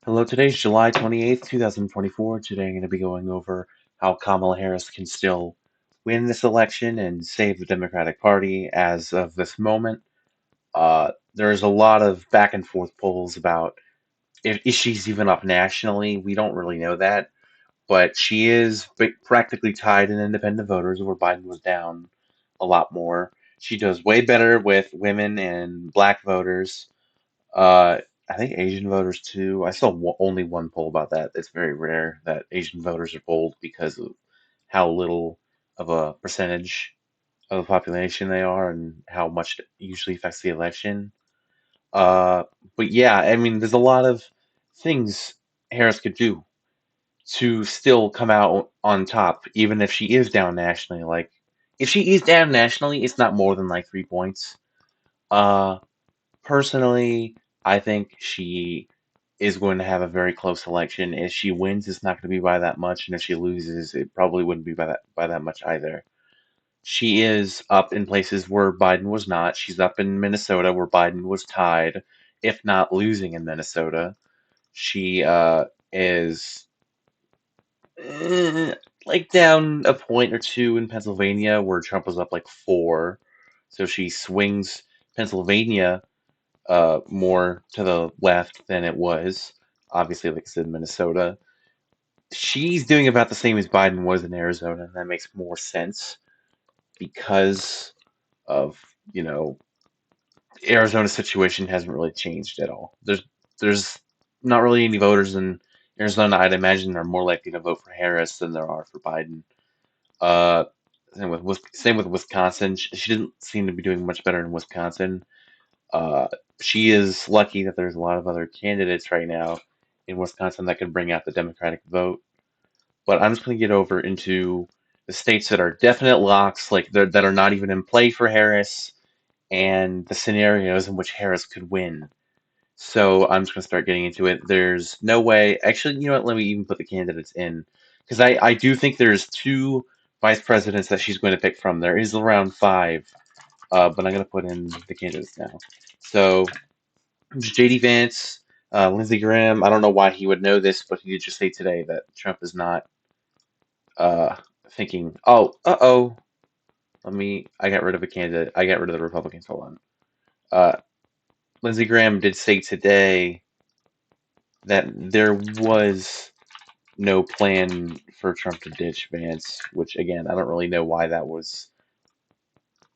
Hello, today's July 28th, 2024. Today I'm going to be going over how Kamala Harris can still win this election and save the Democratic Party as of this moment. There's a lot of back and forth polls about if she's even up nationally. We don't really know that, but she is practically tied in independent voters where Biden was down a lot more. She does way better with women and black voters. uh, I think Asian voters too. I saw only one poll about that. It's very rare that Asian voters are polled because of how little of a percentage of the population they are and how much it usually affects the election. Uh, but yeah, I mean, there's a lot of things Harris could do to still come out on top, even if she is down nationally. Like, if she is down nationally, it's not more than like 3 points. Uh, Personally, I think she is going to have a very close election. If she wins, it's not going to be by that much, and if she loses, it probably wouldn't be by that much either. She is up in places where Biden was not. She's up in Minnesota where Biden was tied, if not losing in Minnesota. She is eh, like down a point or two in Pennsylvania where Trump was up like four. So she swings Pennsylvania more to the left than it was. Obviously, like I said, Minnesota. She's doing about the same as Biden was in Arizona, and that makes more sense because of, you know, Arizona's situation hasn't really changed at all. There's not really any voters in Arizona, I'd imagine, are more likely to vote for Harris than there are for Biden. Uh, same with Wisconsin. She didn't seem to be doing much better in Wisconsin. Uh, she is lucky that there's a lot of other candidates right now in Wisconsin that can bring out the Democratic vote. But I'm just going to get over into the states that are definite locks, like that are not even in play for Harris, and the scenarios in which Harris could win. So I'm just going to start getting into it. There's no way. Actually, you know what? Let me even put the candidates in because I do think there's two vice presidents that she's going to pick from. There is around five, but I'm going to put in the candidates now. So JD Vance, Lindsey Graham. I don't know why he would know this, but he did just say today that Trump is not uh, thinking, oh, uh-oh, I got rid of a candidate. I got rid of the Republicans. Hold on. Uh, Lindsey Graham did say today that there was no plan for Trump to ditch Vance, which again, I don't really know why that was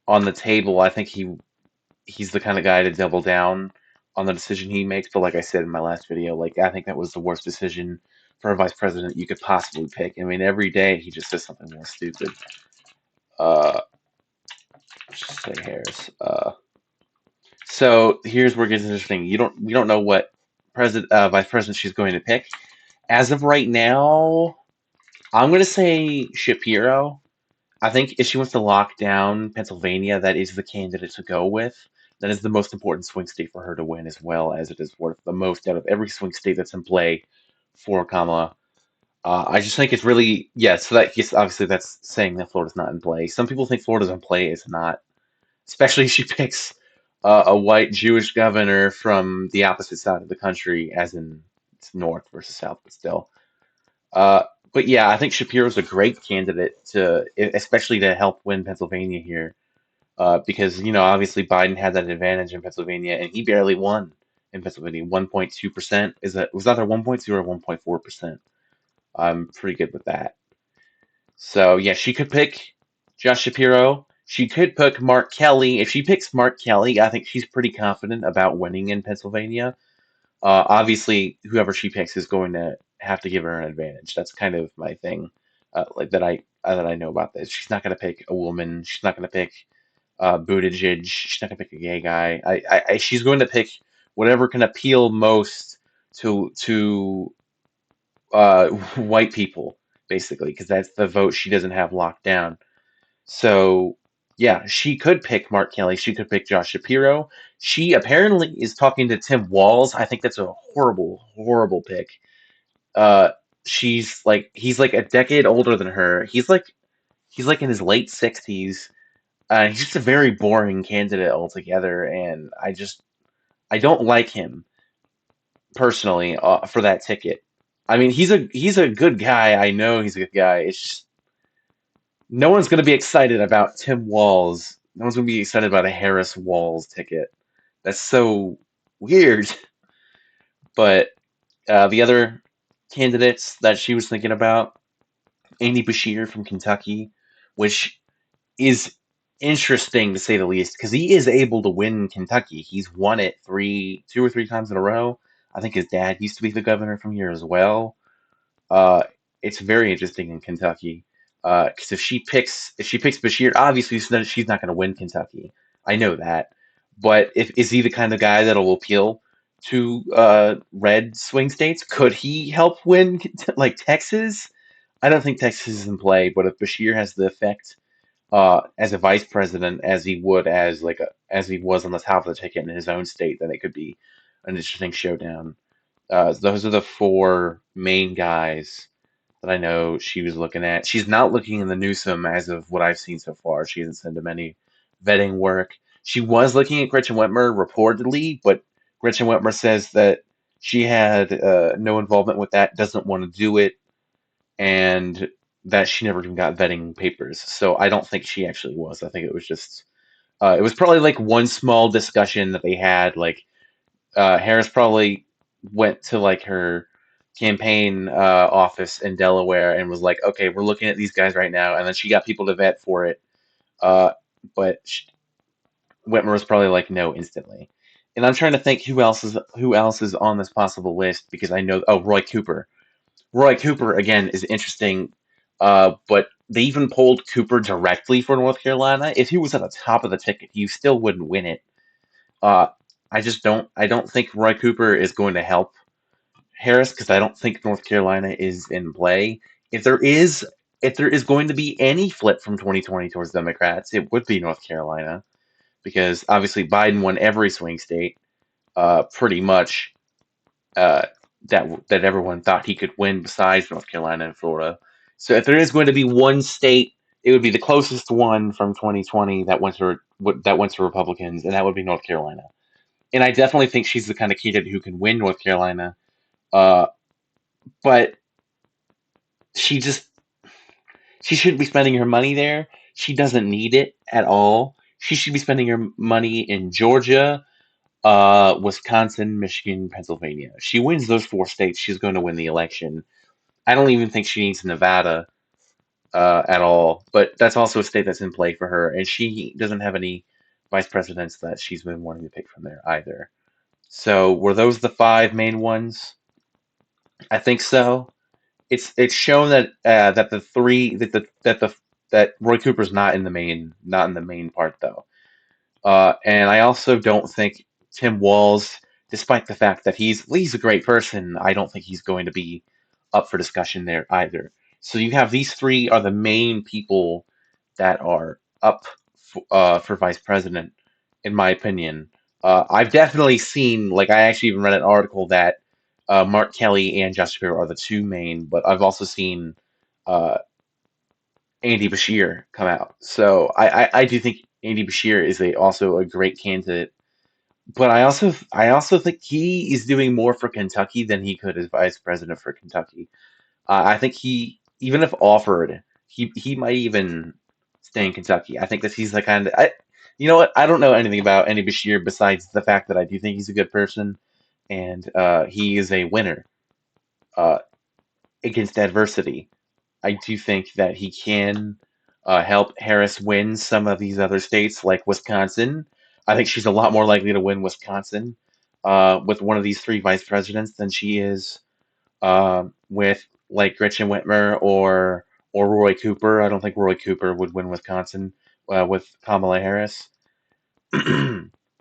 on the table. I think he's the kind of guy to double down on the decision he makes. But like I said in my last video, like I think that was the worst decision for a vice president you could possibly pick. I mean, every day he just says something more stupid. Uh, let's just say Harris. So here's where it gets interesting. We don't know what vice president she's going to pick. As of right now, I'm going to say Shapiro. I think if she wants to lock down Pennsylvania, that is the candidate to go with. That is the most important swing state for her to win, as well as it is worth the most out of every swing state that's in play for Kamala. I just think it's really, yeah, so that, yes, obviously that's saying that Florida's not in play. Some people think Florida's in play. It's not, especially if she picks a white Jewish governor from the opposite side of the country, as in it's north versus south, but still. Uh, but yeah, I think Shapiro's a great candidate especially to help win Pennsylvania here, because obviously Biden had that advantage in Pennsylvania, and he barely won in Pennsylvania. 1.2%, was either 1.2 or 1.4%. I'm pretty good with that. So yeah, she could pick Josh Shapiro. She could pick Mark Kelly. If she picks Mark Kelly, I think she's pretty confident about winning in Pennsylvania. Obviously, whoever she picks is going to have to give her an advantage. That's kind of my thing, like that I know about this. She's not going to pick a woman. She's not going to pick Buttigieg. She's not going to pick a gay guy. She's going to pick whatever can appeal most to white people, basically, because that's the vote she doesn't have locked down. So, yeah, she could pick Mark Kelly. She could pick Josh Shapiro. She apparently is talking to Tim Walz. I think that's a horrible, horrible pick. Uh, he's like a decade older than her. He's like in his late 60s. He's just a very boring candidate altogether, and I don't like him. personally for that ticket. I mean, he's a good guy. I know he's a good guy. It's just no one's going to be excited about Tim Walz. No one's going to be excited about a Harris Walz ticket. That's so weird. But the other candidates that she was thinking about, Andy Bashir from Kentucky, which is interesting to say the least, because he is able to win Kentucky. He's won it 2 or 3 times in a row. I think his dad used to be the governor from here as well. Uh, it's very interesting in Kentucky because if she picks Bashir, obviously she's not going to win Kentucky. I know that, but if is he the kind of guy that'll appeal to red swing states? Could he help win like Texas? I don't think Texas is in play, but if Bashir has the effect as a vice president as he would as he was on the top of the ticket in his own state, then it could be an interesting showdown. Those are the four main guys that I know she was looking at. She's not looking in the Newsom as of what I've seen so far. She hasn't sent him any vetting work. She was looking at Gretchen Whitmer reportedly, but Gretchen Whitmer says that she had no involvement with that, doesn't want to do it, and that she never even got vetting papers. So I don't think she actually was. I think it was just it was probably like one small discussion that they had. Like Harris probably went to like her campaign office in Delaware and was like, "Okay, we're looking at these guys right now," and then she got people to vet for it. Uh, but Whitmer was probably like, "No," instantly. And I'm trying to think who else is on this possible list because I know Roy Cooper. Roy Cooper again is interesting, but they even polled Cooper directly for North Carolina. If he was at the top of the ticket, he still wouldn't win it. Uh, I just don't. I don't think Roy Cooper is going to help Harris because I don't think North Carolina is in play. If there is, if there is going to be any flip from 2020 towards Democrats, it would be North Carolina because obviously Biden won every swing state, pretty much uh, that everyone thought he could win besides North Carolina and Florida. So if there is going to be one state, it would be the closest one from 2020 that went to Republicans, and that would be North Carolina. And I definitely think she's the kind of candidate who can win North Carolina. Uh, but she just she shouldn't be spending her money there. She doesn't need it at all. She should be spending her money in Georgia, Wisconsin, Michigan, Pennsylvania. She wins those four states, she's going to win the election. I don't even think she needs Nevada at all. But that's also a state that's in play for her, and she doesn't have any vice presidents that she's been wanting to pick from there either. So were those the five main ones? I think so. It's shown that that the three that Roy Cooper's not in the main part though. And I also don't think Tim Walz, despite the fact that he's a great person, I don't think he's going to be up for discussion there either. So you have these three are the main people that are up for vice president, in my opinion. I've definitely seen, like, I actually even read an article that Mark Kelly and Josh Shapiro are the two main, but I've also seen uh, Andy Bashir come out. So I do think Andy Bashir is also a great candidate, but I also think he is doing more for Kentucky than he could as vice president for Kentucky. I think he, even if offered, he might even stay in Kentucky. I think that he's the kind of you know what? I don't know anything about Andy Bashir besides the fact that I do think he's a good person and he is a winner uh, against adversity. I do think that he can help Harris win some of these other states, like Wisconsin. I think she's a lot more likely to win Wisconsin with one of these three vice presidents than she is with like Gretchen Whitmer or Roy Cooper. I don't think Roy Cooper would win Wisconsin with Kamala Harris.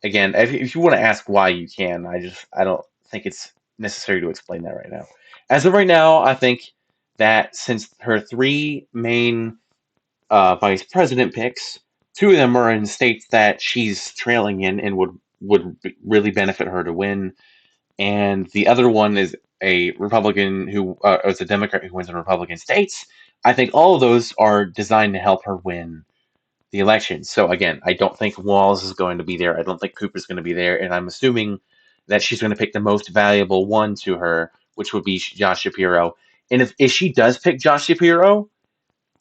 Again, if you want to ask why, you can. I don't think it's necessary to explain that right now. As of right now, I think that since her three main vice president picks, two of them are in states that she's trailing in and would really benefit her to win, and the other one is a Republican who is a Democrat who wins in Republican states. I think all of those are designed to help her win the election. So again, I don't think Walz is going to be there. I don't think Cooper's going to be there, and I'm assuming that she's going to pick the most valuable one to her, which would be Josh Shapiro. And if she does pick Josh Shapiro,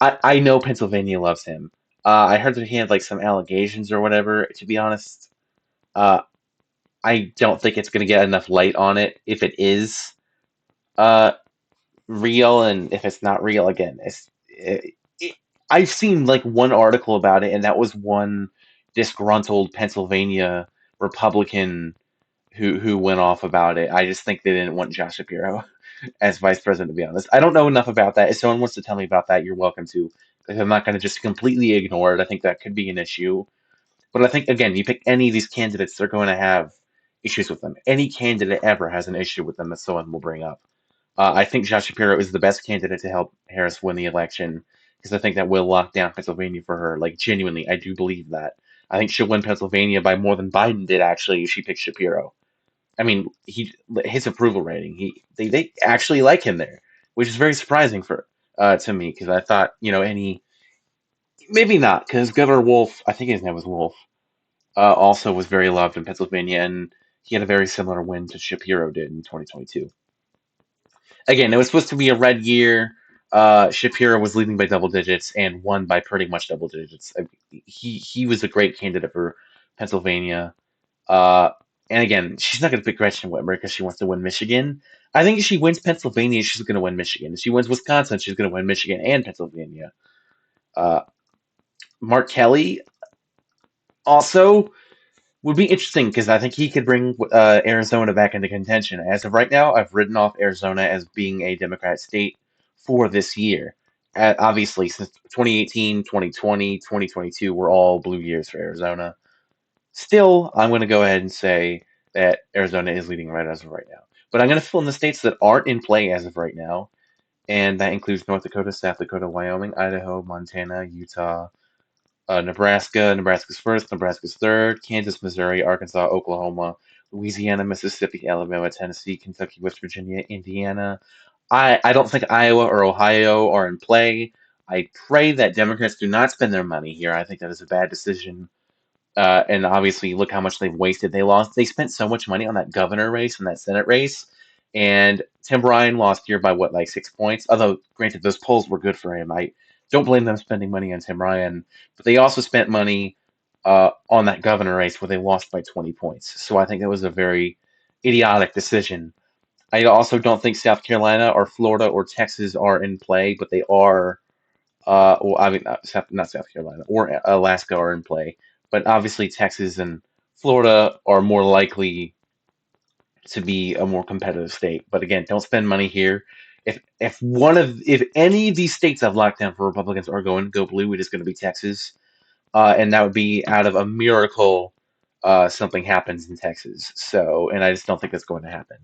I know Pennsylvania loves him. I heard that he had like some allegations or whatever. To be honest, uh, I don't think it's going to get enough light on it if it is uh, real, and if it's not real, again, I've seen like one article about it, and that was one disgruntled Pennsylvania Republican who went off about it. I just think they didn't want Josh Shapiro as vice president, to be honest. I don't know enough about that. If someone wants to tell me about that, you're welcome to. Because I'm not going to just completely ignore it. I think that could be an issue. But I think, again, you pick any of these candidates, they're going to have issues with them. Any candidate ever has an issue with them that someone will bring up. I think Josh Shapiro is the best candidate to help Harris win the election because I think that will lock down Pennsylvania for her. Like, genuinely, I do believe that. I think she'll win Pennsylvania by more than Biden did, actually, if she picked Shapiro. I mean, his approval rating, they actually like him there, which is very surprising for to me because I thought, any maybe not because Governor Wolf, I think his name was Wolf, also was very loved in Pennsylvania, and he had a very similar win to Shapiro did in 2022. Again, it was supposed to be a red year. Shapiro was leading by double digits and won by pretty much double digits. He was a great candidate for Pennsylvania. Uh, and again, she's not going to pick Gretchen Whitmer because she wants to win Michigan. I think if she wins Pennsylvania, she's going to win Michigan. If she wins Wisconsin, she's going to win Michigan and Pennsylvania. Uh, Mark Kelly also would be interesting because I think he could bring Arizona back into contention. As of right now, I've written off Arizona as being a Democrat state for this year. Obviously, since 2018, 2020, 2022 were all blue years for Arizona. Still, I'm going to go ahead and say that Arizona is leading right as of right now. But I'm going to fill in the states that aren't in play as of right now, and that includes North Dakota, South Dakota, Wyoming, Idaho, Montana, Utah, Nebraska. Nebraska's first, Nebraska's third, Kansas, Missouri, Arkansas, Oklahoma, Louisiana, Mississippi, Alabama, Tennessee, Kentucky, West Virginia, Indiana. I don't think Iowa or Ohio are in play. I pray that Democrats do not spend their money here. I think that is a bad decision. And obviously, look how much they've wasted. They spent so much money on that governor race and that Senate race. And Tim Ryan lost here by what, like 6 points? Although, granted, those polls were good for him. I don't blame them spending money on Tim Ryan, but they also spent money on that governor race where they lost by 20 points. So I think that was a very idiotic decision. I also don't think South Carolina or Florida or Texas are in play, but they are. Well, I mean, not South Carolina or Alaska are in play, but obviously Texas and Florida are more likely to be a more competitive state. But again, don't spend money here. If any of these states have locked down for Republicans are going to go blue, it is going to be Texas, and that would be out of a miracle. Something happens in Texas, and I just don't think that's going to happen.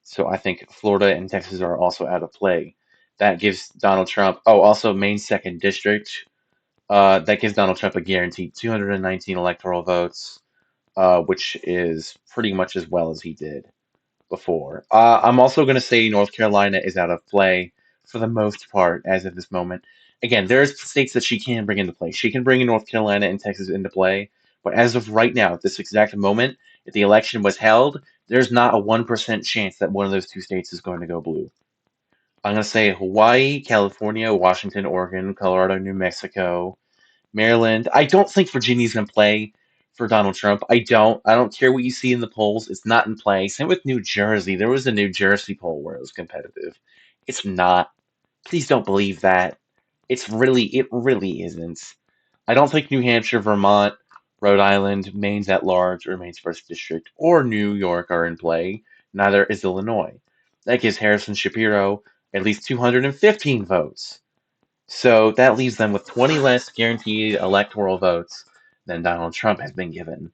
So I think Florida and Texas are also out of play. That gives Donald Trump. Oh, also Maine second district. That gives Donald Trump a guaranteed 219 electoral votes, which is pretty much as well as he did before. I'm also going to say North Carolina is out of play for the most part as of this moment. Again, there's states that she can bring into play. She can bring North Carolina and Texas into play, but as of right now, at this exact moment, if the election was held, there's not a 1% chance that one of those two states is going to go blue. I'm going to say Hawaii, California, Washington, Oregon, Colorado, New Mexico, Maryland. I don't think Virginia's in play for Donald Trump. I don't. I don't care what you see in the polls. It's not in play. Same with New Jersey. There was a New Jersey poll where it was competitive. It's not. Please don't believe that. It really isn't. I don't think New Hampshire, Vermont, Rhode Island, Maine's at large, or Maine's first district, or New York are in play. Neither is Illinois. That gives Harrison Shapiro at least 215 votes. So that leaves them with 20 less guaranteed electoral votes than Donald Trump has been given.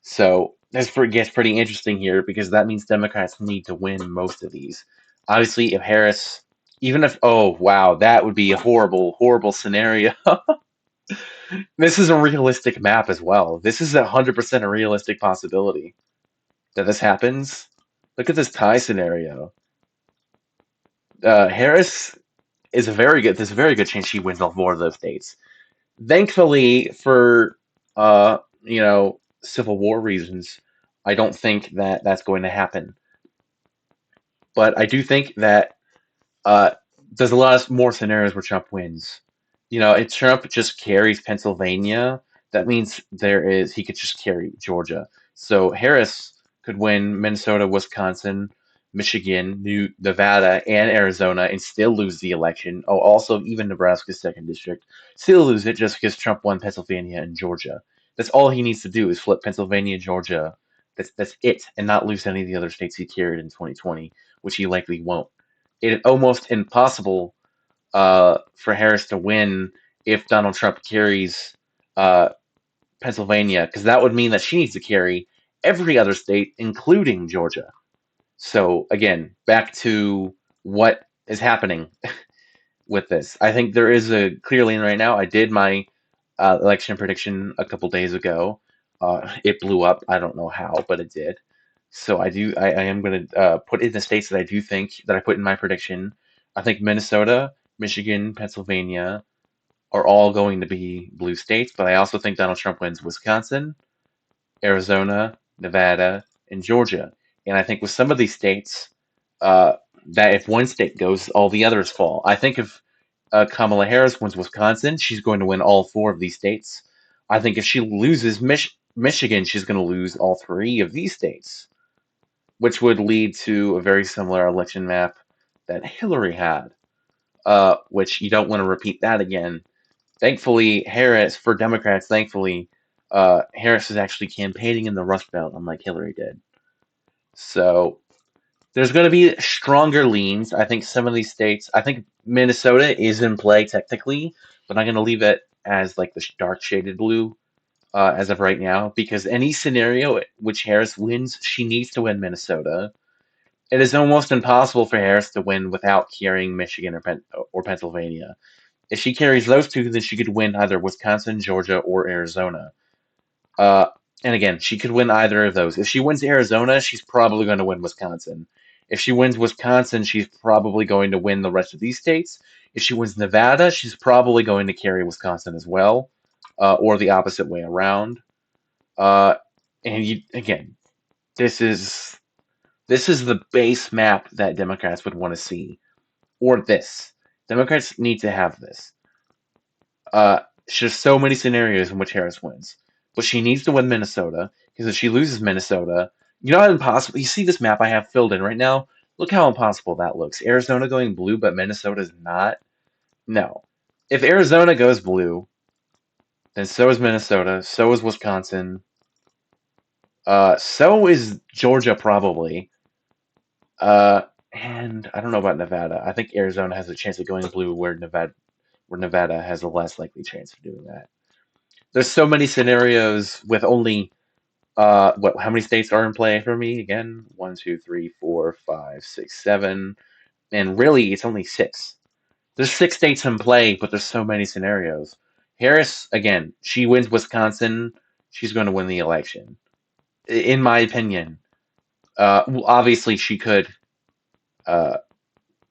So this gets pretty interesting here because that means Democrats need to win most of these. Obviously, if Harris, even if, oh, wow, that would be a horrible, horrible scenario. This is a realistic map as well. This is 100% a realistic possibility that this happens. Look at this tie scenario. Harris is there's a very good chance she wins all four of those states. Thankfully, for Civil War reasons, I don't think that that's going to happen. But I do think that uh, there's a lot of more scenarios where Trump wins. If Trump just carries Pennsylvania, that means he could just carry Georgia. So Harris could win Minnesota, Wisconsin, Michigan, Nevada, and Arizona and still lose the election. Oh, also even Nebraska's second district, still lose it just because Trump won Pennsylvania and Georgia. That's all he needs to do is flip Pennsylvania and Georgia. That's it, and not lose any of the other states he carried in 2020, which he likely won't. It's almost impossible for Harris to win if Donald Trump carries uh, Pennsylvania, because that would mean that she needs to carry every other state, including Georgia. So again, back to what is happening with this. I think there is a clear lean right now. I did my election prediction a couple days ago. It blew up. I don't know how, but it did. So I am going to put in the states that I do think that I put in my prediction. I think Minnesota, Michigan, Pennsylvania are all going to be blue states, but I also think Donald Trump wins Wisconsin, Arizona, Nevada, and Georgia. And I think with some of these states, uh, that if one state goes, all the others fall. I think if Kamala Harris wins Wisconsin, she's going to win all four of these states. I think if she loses Michigan, she's going to lose all three of these states, which would lead to a very similar election map that Hillary had, which you don't want to repeat that again. Thankfully, for Democrats, Harris is actually campaigning in the Rust Belt, unlike Hillary did. So there's going to be stronger leans. I think some of these states, I think Minnesota is in play technically, but I'm going to leave it as like the dark shaded blue as of right now, because any scenario which Harris wins, she needs to win Minnesota. It is almost impossible for Harris to win without carrying Michigan or Pennsylvania. If she carries those two, then she could win either Wisconsin, Georgia, or Arizona. Uh, and again, she could win either of those. If she wins Arizona, she's probably going to win Wisconsin. If she wins Wisconsin, she's probably going to win the rest of these states. If she wins Nevada, she's probably going to carry Wisconsin as well, or the opposite way around. Uh, again, this is the base map that Democrats would want to see, or this. Democrats need to have this. There's so many scenarios in which Harris wins, but she needs to win Minnesota, because if she loses Minnesota, you know how impossible. You see this map I have filled in right now. Look how impossible that looks. Arizona going blue, but Minnesota's not. No, if Arizona goes blue, then so is Minnesota. So is Wisconsin. So is Georgia probably. And I don't know about Nevada. I think Arizona has a chance of going blue, where Nevada has a less likely chance of doing that. There's so many scenarios with only how many states are in play for me again? One, two, three, four, five, six, seven, and really it's only six. There's six states in play, but there's so many scenarios. Harris, again, she wins Wisconsin, she's going to win the election, in my opinion. Obviously, she could. Uh,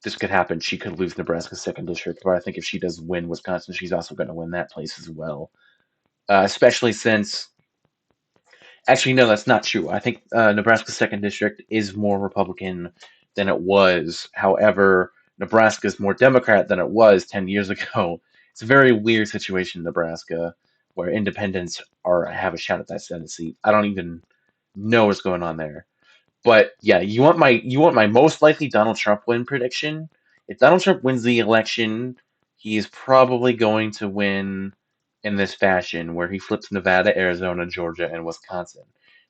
this could happen. She could lose Nebraska's second district, but I think if she does win Wisconsin, she's also going to win that place as well. Especially since, actually, no, that's not true. I think Nebraska's second district is more Republican than it was. However, Nebraska is more Democrat than it was 10 years ago. It's a very weird situation in Nebraska, where independents have a shot at that Senate seat. I don't even know what's going on there. But yeah, you want my most likely Donald Trump win prediction? If Donald Trump wins the election, he is probably going to win in this fashion, where he flips Nevada, Arizona, Georgia, and Wisconsin.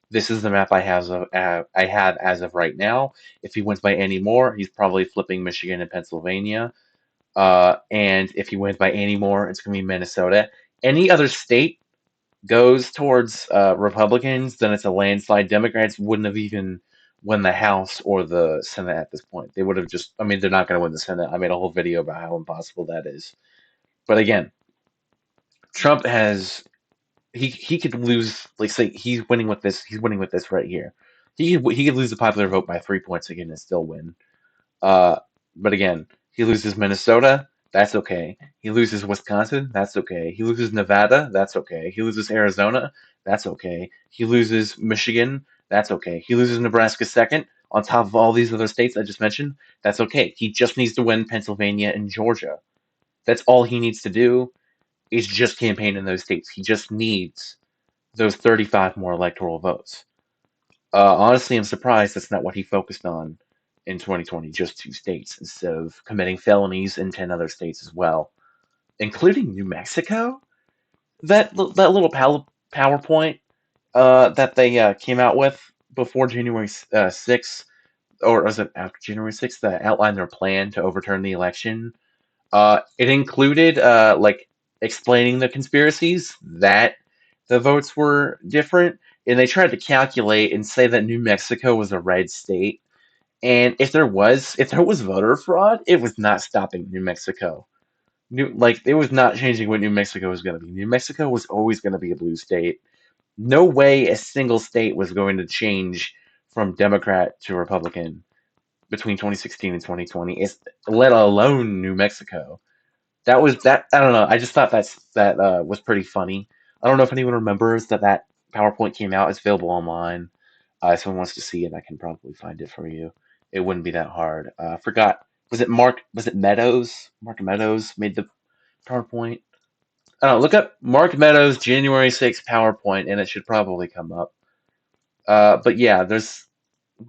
This is the map I have as of right now. If he wins by any more, he's probably flipping Michigan and Pennsylvania. And if he wins by any more, it's going to be Minnesota. Any other state goes towards Republicans, then it's a landslide. Democrats wouldn't have even won the House or the Senate at this point. They would have just, I mean, they're not going to win the Senate. I made a whole video about how impossible that is. But again, Trump he could lose, like, say he's winning with this right here. He could lose the popular vote by 3 points again and still win. Uh, but again, he loses Minnesota, that's okay. He loses Wisconsin, that's okay. He loses Nevada, that's okay. He loses Arizona, that's okay. He loses Michigan, That's okay. He loses Nebraska second on top of all these other states I just mentioned. That's okay. He just needs to win Pennsylvania and Georgia. That's all he needs to do is just campaign in those states. He just needs those 35 more electoral votes. Honestly, I'm surprised that's not what he focused on in 2020, just 2 states, instead of committing felonies in 10 other states as well, including New Mexico. That little PowerPoint that they came out with before January 6th, or was it after January 6th, that outlined their plan to overturn the election. It included like explaining the conspiracies that the votes were different, and they tried to calculate and say that New Mexico was a red state. And if there was voter fraud, it was not stopping New Mexico. It was not changing what New Mexico was going to be. New Mexico was always going to be a blue state. No way a single state was going to change from Democrat to Republican between 2016 and 2020, let alone New Mexico. That. I don't know. I just thought that was pretty funny. I don't know if anyone remembers that PowerPoint came out. It's available online. If someone wants to see it, I can probably find it for you. It wouldn't be that hard. I forgot. Was it Mark? Was it Meadows? Mark Meadows made the PowerPoint. I don't know. Look up Mark Meadows January 6th PowerPoint, and it should probably come up. But yeah, there's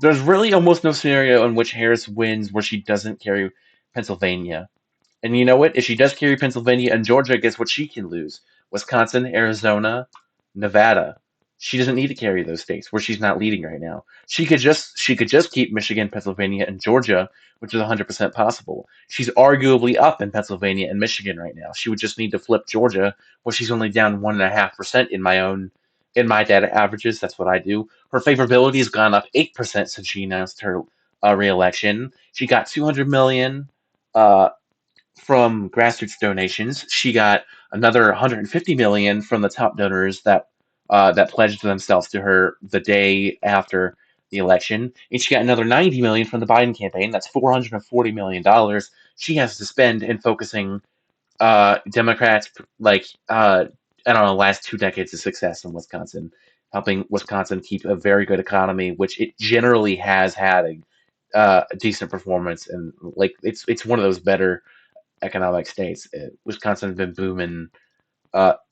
really almost no scenario in which Harris wins where she doesn't carry Pennsylvania. And you know what? If she does carry Pennsylvania and Georgia, guess what she can lose? Wisconsin, Arizona, Nevada. She doesn't need to carry those states where she's not leading right now. She could just keep Michigan, Pennsylvania, and Georgia, which is 100% possible. She's arguably up in Pennsylvania and Michigan right now. She would just need to flip Georgia, where she's only down 1.5% in my data averages. That's what I do. Her favorability has gone up 8% since she announced her reelection. She got 200 million uh, from grassroots donations. She got another 150 million from the top donors that pledged themselves to her the day after the election, and she got another 90 million from the Biden campaign. That's 440 million dollars she has to spend in focusing Democrats I don't know, last 2 decades of success in Wisconsin, helping Wisconsin keep a very good economy, which it generally has had a decent performance, and like it's one of those better economic states. Wisconsin has been booming.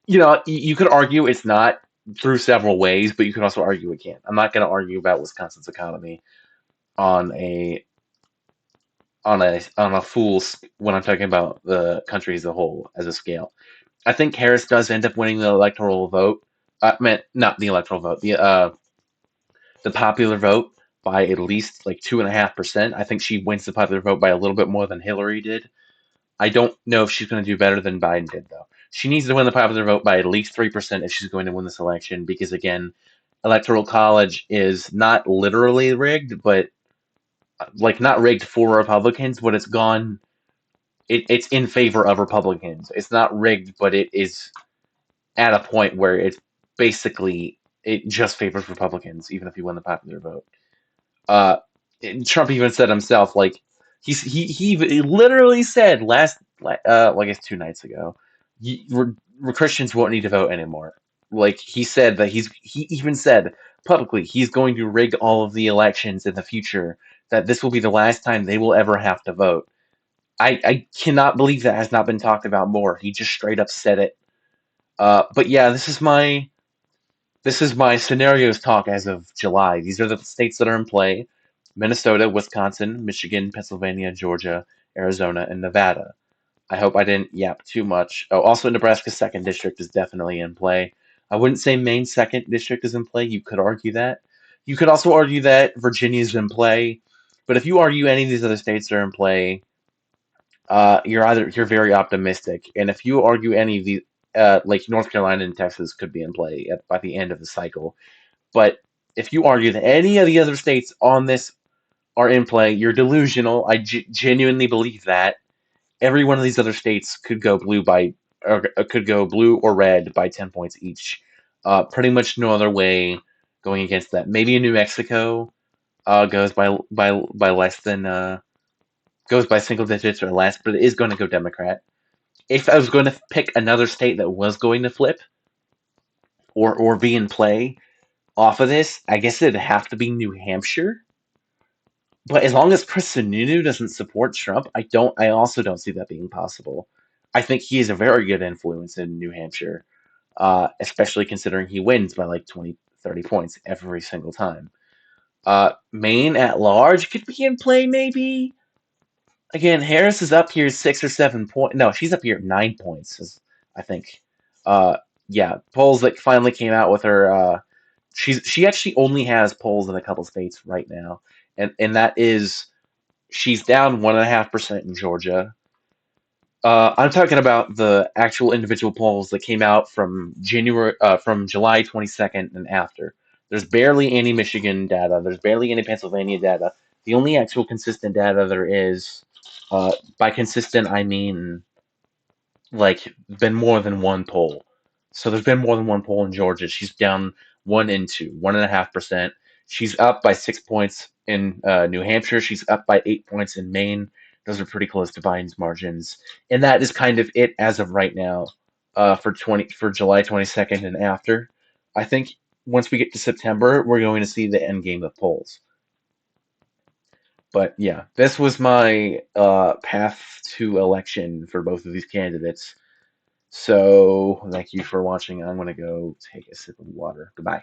You could argue it's not through several ways, but you could also argue it can. I'm not going to argue about Wisconsin's economy on a when I'm talking about the country as a whole as a scale. I think Harris does end up winning the electoral vote. I meant not the electoral vote, the popular vote by at least like 2.5%. I think she wins the popular vote by a little bit more than Hillary did. I don't know if she's going to do better than Biden did, though. She needs to win the popular vote by at least 3% if she's going to win this election, because, again, Electoral College is not literally rigged, but, like, not rigged for Republicans, but it's in favor of Republicans. It's not rigged, but it is at a point where it just favors Republicans, even if you win the popular vote. Uh, Trump even said himself, like he literally said I guess 2 nights ago, Christians won't need to vote anymore. Like he said that he even said publicly he's going to rig all of the elections in the future. That this will be the last time they will ever have to vote. I cannot believe that has not been talked about more. He just straight up said it. But yeah, this is my scenarios talk as of July. These are the states that are in play: Minnesota, Wisconsin, Michigan, Pennsylvania, Georgia, Arizona, and Nevada. I hope I didn't yap too much. Oh, also Nebraska's second district is definitely in play. I wouldn't say Maine's second district is in play. You could argue that. You could also argue that Virginia's in play. But if you argue any of these other states are in play, you're very optimistic. And if you argue any of the like North Carolina and Texas could be in play by the end of the cycle. But if you argue that any of the other states on this are in play, you're delusional. I genuinely believe that every one of these other states could go blue or red by 10 points each. Pretty much no other way going against that. Maybe New Mexico goes by less than goes by single digits or less, but it is going to go Democrat. If I was going to pick another state that was going to flip or be in play, off of this, I guess it'd have to be New Hampshire. But as long as Chris Sununu doesn't support Trump, I also don't see that being possible. I think he is a very good influence in New Hampshire, especially considering he wins by like 20, 30 points every single time. Maine at large could be in play, maybe. Again, Harris is up here 6 or 7 points. No, she's up here 9 points, I think. Uh, yeah, polls that finally came out with her. She actually only has polls in a couple states right now, and that is she's down 1.5% in Georgia. I'm talking about the actual individual polls that came out from July 22nd and after. There's barely any Michigan data. There's barely any Pennsylvania data. The only actual consistent data there is, by consistent I mean like been more than one poll. So there's been more than one poll in Georgia. She's down 1.5%. She's up by 6 points in New Hampshire. She's up by 8 points in Maine. Those are pretty close to Biden's margins, and that is kind of it as of right now for July 22nd and after. I think once we get to September, we're going to see the end game of polls. But yeah, this was my path to election for both of these candidates. So, thank you for watching. I'm going to go take a sip of water. Goodbye.